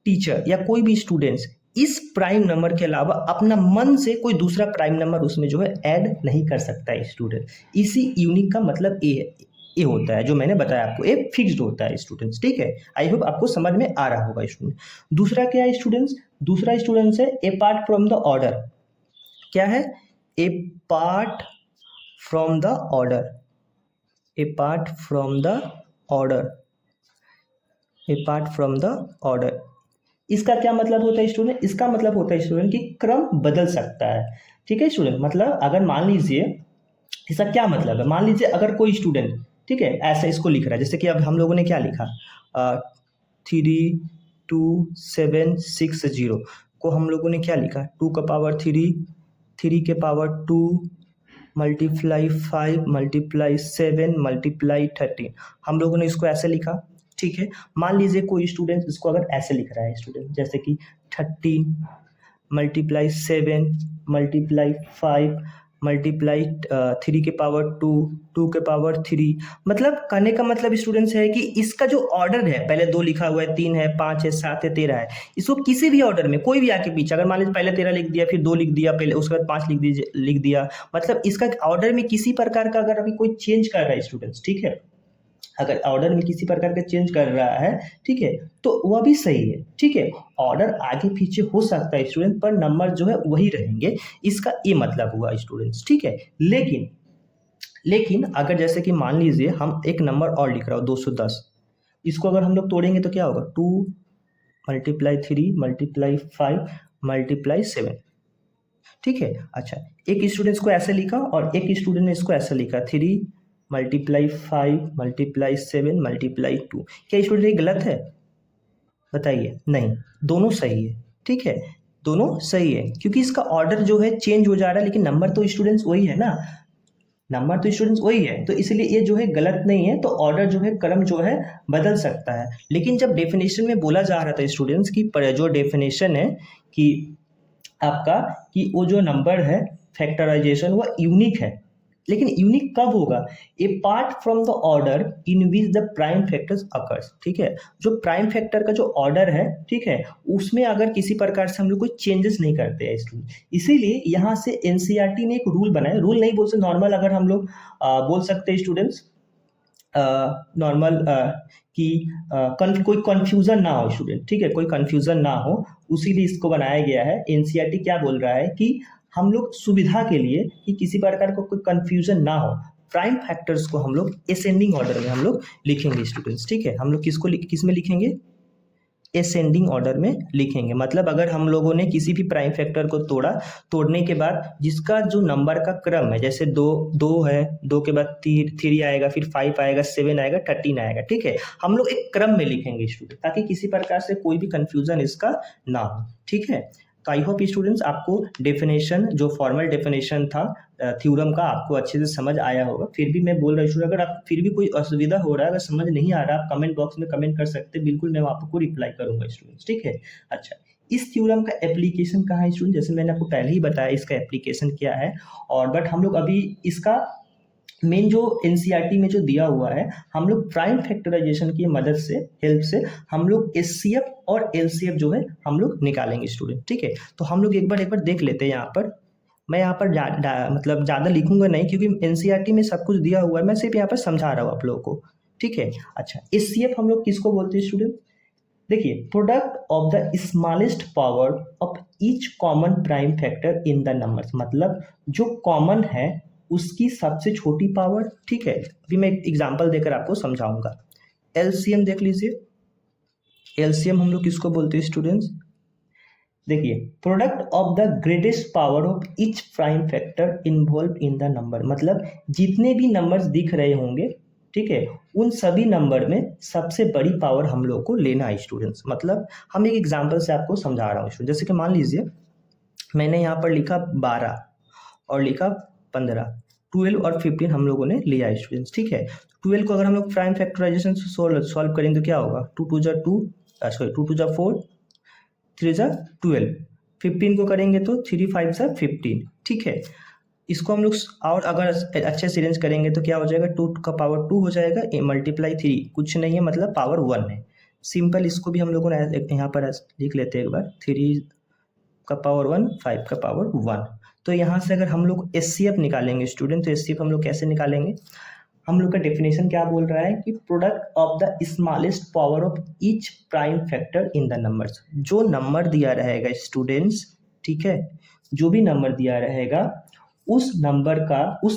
टीचर या कोई भी स्टूडेंट्स इस प्राइम नंबर के अलावा अपना मन से कोई दूसरा प्राइम नंबर उसमें जो है ऐड नहीं कर सकता है स्टूडेंट। इसी यूनिक का मतलब ये होता है जो मैंने बताया आपको, ये फिक्स्ड होता है स्टूडेंट्स, ठीक है। आई होप आपको समझ में आ रहा होगा स्टूडेंट। दूसरा क्या है स्टूडेंट्स, दूसरा स्टूडेंट्स है अपार्ट फ्रॉम द ऑर्डर। क्या है, apart from the order, apart from the order, apart from the order. इसका क्या मतलब होता है स्टूडेंट, इसका मतलब होता है स्टूडेंट कि क्रम बदल सकता है, ठीक है स्टूडेंट। मतलब अगर मान लीजिए, इसका क्या मतलब है, मान लीजिए अगर कोई स्टूडेंट, ठीक है, ऐसा इसको लिख रहा है, जैसे कि अब हम लोगों ने क्या लिखा, 32760 को हम लोगों ने क्या लिखा, 2 का पावर 3, 3 के पावर 2 मल्टीप्लाई 5 मल्टीप्लाई 7 मल्टीप्लाई 13, हम लोगों ने इसको ऐसे लिखा, ठीक है। मान लीजिए कोई स्टूडेंट इसको अगर ऐसे लिख रहा है स्टूडेंट, जैसे कि 13 मल्टीप्लाई 7 मल्टीप्लाई 5 मल्टीप्लाई 3 के पावर 2, 2 के पावर 3। मतलब कहने का मतलब स्टूडेंट्स है कि इसका जो ऑर्डर है, पहले 2 लिखा हुआ है, 3 है, 5 है, 7 है, 13 है, इसको किसी भी ऑर्डर में कोई भी आके पीछे, अगर मान लीजिए पहले 13 लिख दिया, फिर 2 लिख दिया, पहले उसके बाद 5 लिख दिया, मतलब इसका ऑर्डर में किसी प्रकार का अगर अभी कोई चेंज कर रहा है स्टूडेंट्स, ठीक है, अगर ऑर्डर में किसी प्रकार का चेंज कर रहा है, ठीक है, तो वह भी सही है, ठीक है। ऑर्डर आगे पीछे हो सकता है स्टूडेंट, पर नंबर जो है वही रहेंगे, इसका ये मतलब हुआ स्टूडेंट्स, ठीक है। लेकिन अगर जैसे कि मान लीजिए हम एक नंबर और लिख रहा हूँ 210, इसको अगर हम लोग तोड़ेंगे तो क्या होगा, 2 मल्टीप्लाई 3 मल्टीप्लाई 5 मल्टीप्लाई 7, ठीक है। अच्छा, एक स्टूडेंट को ऐसे लिखा और एक स्टूडेंट ने इसको ऐसे लिखा 3 मल्टीप्लाई 5 मल्टीप्लाई 7 मल्टीप्लाई 2। क्या स्टूडेंट ये गलत है? बताइए। नहीं, दोनों सही है, ठीक है, दोनों सही है, क्योंकि इसका ऑर्डर जो है चेंज हो जा रहा है, लेकिन नंबर तो स्टूडेंट्स वही है ना, नंबर तो स्टूडेंट्स वही है, तो इसलिए ये जो है गलत नहीं है। तो ऑर्डर जो है, क्रम जो है बदल सकता है। लेकिन जब डेफिनेशन में बोला जा रहा था स्टूडेंट्स की, जो डेफिनेशन है कि आपका कि वो जो नंबर है फैक्टराइजेशन वो यूनिक है, लेकिन यूनिक कब होगा? Apart from the order in which the prime factors occurs, ठीक है। जो प्राइम फैक्टर का जो ऑर्डर है, ठीक है, उसमें अगर किसी प्रकार से हम लोग कोई चेंजेस नहीं करते हैं स्टूडेंट, इसीलिए यहाँ से एनसीईआरटी ने एक रूल बनाया। रूल नहीं बोल सकते, नॉर्मल अगर हम लोग बोल सकते हैं स्टूडेंट्स, नॉर्मल कि कोई कंफ्यूजन ना हो स्टूडेंट, ठीक है, कोई कंफ्यूजन ना हो, उसीलिए इसको बनाया गया है। एनसीईआरटी क्या बोल रहा है कि हम लोग सुविधा के लिए कि किसी प्रकार का कोई कंफ्यूजन ना हो, प्राइम फैक्टर्स को हम लोग असेंडिंग ऑर्डर में हम लोग लिखेंगे स्टूडेंट्स, ठीक है। हम लोग किस में लिखेंगे? असेंडिंग ऑर्डर में लिखेंगे। मतलब अगर हम लोगों ने किसी भी प्राइम फैक्टर को तोड़ने के बाद जिसका जो नंबर का क्रम है, जैसे दो है, 2 के बाद 3 आएगा, फिर 5 आएगा, 7 आएगा, 13 आएगा, ठीक है, हम लोग एक क्रम में लिखेंगे स्टूडेंट, ताकि किसी प्रकार से कोई भी कंफ्यूजन इसका ना हो, ठीक है। तो आई होप स्टूडेंट्स आपको डेफिनेशन, जो फॉर्मल डेफिनेशन था थ्योरम का, आपको अच्छे से समझ आया होगा। फिर भी मैं बोल रहा हूँ, अगर आप फिर भी कोई असुविधा हो रहा है, अगर समझ नहीं आ रहा, आप कमेंट बॉक्स में कमेंट कर सकते हैं, बिल्कुल मैं आपको रिप्लाई करूंगा स्टूडेंट्स, ठीक है। अच्छा, इस थ्योरम का एप्लीकेशन कहाँ है स्टूडेंट? जैसे मैंने आपको पहले ही बताया इसका एप्लीकेशन क्या है, और बट हम लोग अभी इसका मेन जो एनसीईआरटी में जो दिया हुआ है, हम लोग प्राइम फैक्टराइजेशन की मदद से, हेल्प से हम लोग एचसीएफ और एलसीएफ जो है हम लोग निकालेंगे स्टूडेंट, ठीक है। तो हम लोग एक बार देख लेते हैं। यहाँ पर मैं यहाँ पर मतलब ज़्यादा लिखूंगा नहीं, क्योंकि एनसीईआरटी में सब कुछ दिया हुआ है, मैं सिर्फ यहाँ पर समझा रहा हूँ आप लोगों को, ठीक है। अच्छा, एचसीएफ हम लोग किसको बोलते हैं स्टूडेंट? देखिए, product of the smallest power of each common prime factor in the numbers, मतलब जो कॉमन है उसकी सबसे छोटी पावर, ठीक है। अभी मैं एक एग्जांपल देकर आपको समझाऊंगा। एलसीएम देख लीजिए, एलसीएम हम लोग किसको बोलते हैं स्टूडेंट्स? देखिए, product of the greatest power of each prime factor involve in the number, मतलब जितने भी नंबर्स दिख रहे होंगे, ठीक है, उन सभी नंबर में सबसे बड़ी पावर हम लोग को लेना है स्टूडेंट्स। मतलब हम एक एग्जांपल से आपको समझा रहा हूँ स्टूडेंट। जैसे कि मान लीजिए मैंने यहाँ पर लिखा 12 और लिखा 15, 12 और 15 हम लोगों ने लिया स्टूडेंट्स, ठीक है। 12 को अगर हम लोग प्राइम फैक्टराइजेशन से सॉल्व करेंगे तो क्या होगा? 2 2 जा 2, सॉरी 2 2 जा 4, 3 जा 12, 15 को करेंगे तो 3 5 जा 15, ठीक है। इसको हम लोग और अगर अच्छे से अरेंज करेंगे तो क्या हो जाएगा? 2 का पावर 2 हो जाएगा, मल्टीप्लाई 3 कुछ नहीं है, मतलब पावर 1 है। सिंपल, इसको भी हम लोगों ने यहाँ पर लिख लेते हैं एक बार, 3 का पावर 1, 5 का पावर 1। तो यहाँ से अगर हम लोग एचसीएफ निकालेंगे स्टूडेंट, तो एचसीएफ हम लोग कैसे निकालेंगे? हम लोग का डेफिनेशन क्या बोल रहा है कि product of the smallest power of each prime factor in the numbers. जो नंबर दिया रहेगा स्टूडेंट्स, ठीक है, जो भी नंबर दिया रहेगा उस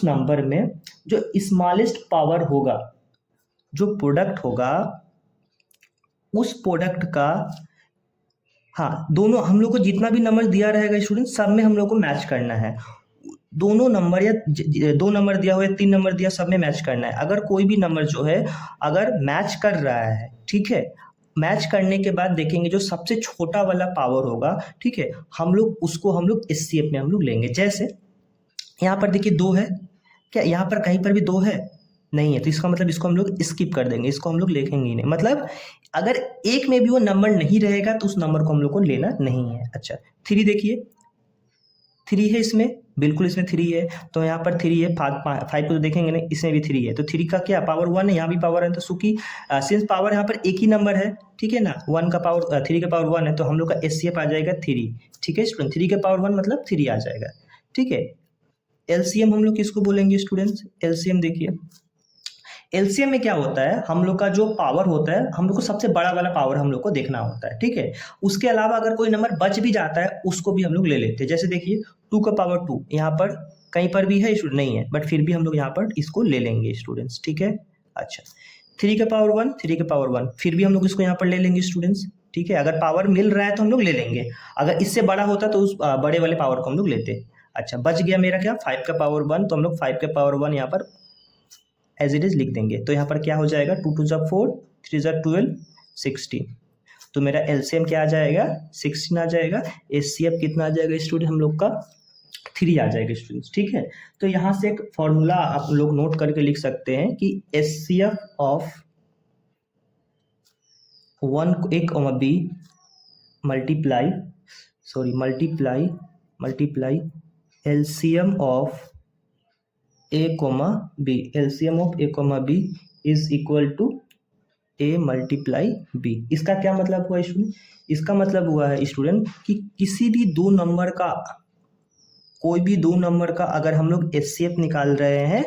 नंबर में जो स्मॉलेस्ट पावर होगा, जो प्रोडक्ट होगा, उस प्रोडक्ट का, हाँ, दोनों हम लोग को जितना भी नंबर दिया रहेगा स्टूडेंट, सब में हम लोग को मैच करना है। दोनों नंबर या 2 नंबर दिया हो या 3 नंबर दिया, सब में मैच करना है। अगर कोई भी नंबर जो है अगर मैच कर रहा है, ठीक है, मैच करने के बाद देखेंगे जो सबसे छोटा वाला पावर होगा, ठीक है, हम लोग उसको हम लोग एचसीएफ में हम लोग लेंगे। जैसे यहाँ पर देखिए 2 है, क्या यहाँ पर कहीं पर भी 2 है? नहीं है, तो इसका मतलब इसको हम लोग स्किप कर देंगे, इसको हम लोग लिखेंगे ही नहीं। मतलब अगर एक में भी वो नंबर नहीं रहेगा तो उस नंबर को हम लोग को लेना नहीं है। अच्छा, 3 देखिए, 3 है इसमें, बिल्कुल इसमें 3 है, तो यहाँ पर 3 है। 5 को तो देखेंगे नहीं, इसमें भी 3 है, तो 3 का क्या पावर 1 है, यहाँ भी पावर है, तो सुखी सिंस पावर यहाँ पर एक ही नंबर है, ठीक है ना, 1 का पावर 3 का पावर 1 है, तो हम लोग का एचसीएफ आ जाएगा 3, ठीक है स्टूडेंट। 3 के पावर 1 मतलब 3 आ जाएगा, ठीक है। एलसीएम हम लोग किसको बोलेंगे स्टूडेंट्स? एलसीएम देखिए, एलसीएम में क्या होता है, हम लोग का जो पावर होता है, हम लोग को सबसे बड़ा वाला पावर हम लोग को देखना होता है, ठीक है। उसके अलावा अगर कोई नंबर बच भी जाता है उसको भी हम लोग ले लेते हैं। जैसे देखिए 2 का पावर 2 यहाँ पर कहीं पर भी है स्टूडेंट? नहीं है, बट फिर भी हम लोग यहाँ पर इसको ले लेंगे स्टूडेंट्स, ठीक है। अच्छा, 3 का पावर 1, 3 का पावर 1, फिर भी हम लोग इसको यहाँ पर ले लेंगे स्टूडेंट्स, ठीक है, अगर पावर मिल रहा है तो हम लोग ले लेंगे, अगर इससे बड़ा होता तो उस बड़े वाले पावर को हम लोग लेते। अच्छा, बच गया मेरा क्या, 5 का पावर 1, तो हम लोग 5 का पावर 1 यहाँ पर एज इट इज लिख देंगे। तो यहाँ पर क्या हो जाएगा, 2 2 4, 3 12, 16। तो मेरा एलसीएम क्या आ जाएगा, 16 आ जाएगा। एचसीएफ कितना आ जाएगा स्टूडेंट हम लोग का, 3 आ जाएगा स्टूडेंट्स, ठीक है। तो यहाँ से एक फॉर्मूला आप लोग नोट करके लिख सकते हैं कि HCF of 1 A, B multiply LCM of A, B, LCM of A, B is equal to A multiply B। इसका क्या मतलब हुआ स्टूडेंट, इसका मतलब हुआ है स्टूडेंट कि किसी भी दो नंबर का, कोई भी दो नंबर का अगर हम लोग एचसीएफ निकाल रहे हैं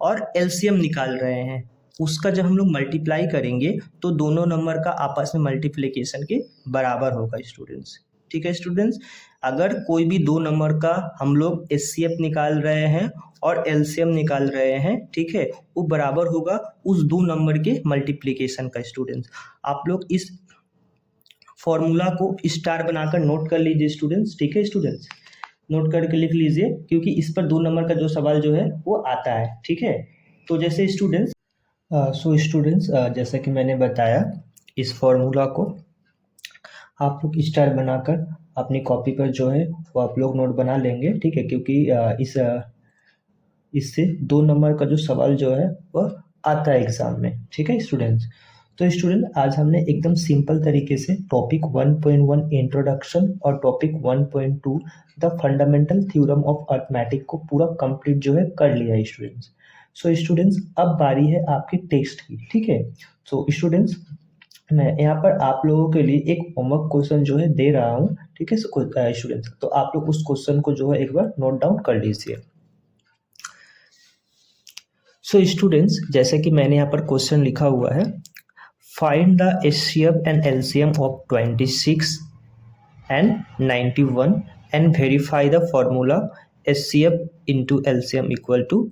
और एलसीएम निकाल रहे हैं, उसका जब हम लोग मल्टीप्लाई करेंगे तो दोनों नंबर का आपस में मल्टीप्लिकेशन के बराबर होगा स्टूडेंट्स, ठीक है स्टूडेंट्स। अगर कोई भी दो नंबर का हम लोग एचसीएफ निकाल रहे हैं और एलसीएम निकाल रहे हैं, ठीक है, वो बराबर होगा उस दो नंबर के मल्टीप्लिकेशन का स्टूडेंट्स। आप लोग इस फॉर्मूला को स्टार बनाकर नोट कर लीजिए स्टूडेंट्स, ठीक है स्टूडेंट्स, नोट करके लिख लीजिए क्योंकि इस पर दो नंबर का जो सवाल जो है वो आता है, ठीक है। तो जैसे स्टूडेंट्स जैसा कि मैंने बताया, इस फॉर्मूला को आप लोग स्टार बनाकर अपनी कॉपी पर जो है वो आप लोग नोट बना लेंगे, ठीक है, क्योंकि इससे दो नंबर का जो सवाल जो है वह आता है एग्जाम में, ठीक है स्टूडेंट्स। तो स्टूडेंट आज हमने एकदम सिंपल तरीके से टॉपिक 1.1 इंट्रोडक्शन और topic 1.2 the fundamental theorem of arithmetic को पूरा कंप्लीट जो है कर लिया है स्टूडेंट्स। सो स्टूडेंट्स अब बारी है आपके टेस्ट की, ठीक है। सो स्टूडेंट्स मैं यहाँ पर आप लोगों के लिए एक होमवर्क क्वेश्चन जो है दे रहा हूँ, ठीक है स्टूडेंट्स, तो आप लोग उस क्वेश्चन को जो है एक बार नोट डाउन कर लीजिए। सो स्टूडेंट्स जैसे कि मैंने यहाँ पर क्वेश्चन लिखा हुआ है, find the HCF and LCM of 26 and 91 and verify the formula HCF into LCM equal to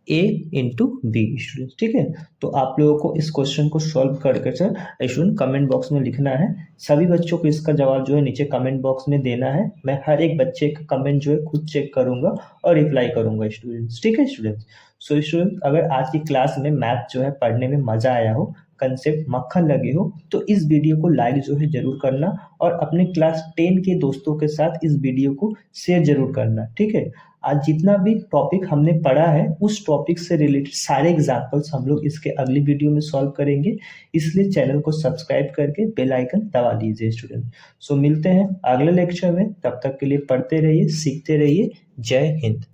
A into B student, ठीक है। तो आप लोगों को इस क्वेश्चन को सॉल्व करके स्टूडेंट कमेंट बॉक्स में लिखना है। सभी बच्चों को इसका जवाब जो है नीचे कमेंट बॉक्स में देना है। मैं हर एक बच्चे का कमेंट जो है खुद चेक करूंगा और रिप्लाई करूंगा स्टूडेंट्स, ठीक है स्टूडेंट्स। सो स्टूडेंट अगर आज की क्लास में मैथ जो है पढ़ने में मजा आया हो, कंसेप्ट मक्खन लगे हो, तो इस वीडियो को लाइक जो है जरूर करना और अपने क्लास 10 के दोस्तों के साथ इस वीडियो को शेयर जरूर करना, ठीक है। आज जितना भी टॉपिक हमने पढ़ा है उस टॉपिक से रिलेटेड सारे एग्जाम्पल्स हम लोग इसके अगली वीडियो में सॉल्व करेंगे, इसलिए चैनल को सब्सक्राइब करके बेल आइकन दबा लीजिए स्टूडेंट। सो मिलते हैं अगले लेक्चर में, तब तक के लिए पढ़ते रहिए, सीखते रहिए। जय हिंद।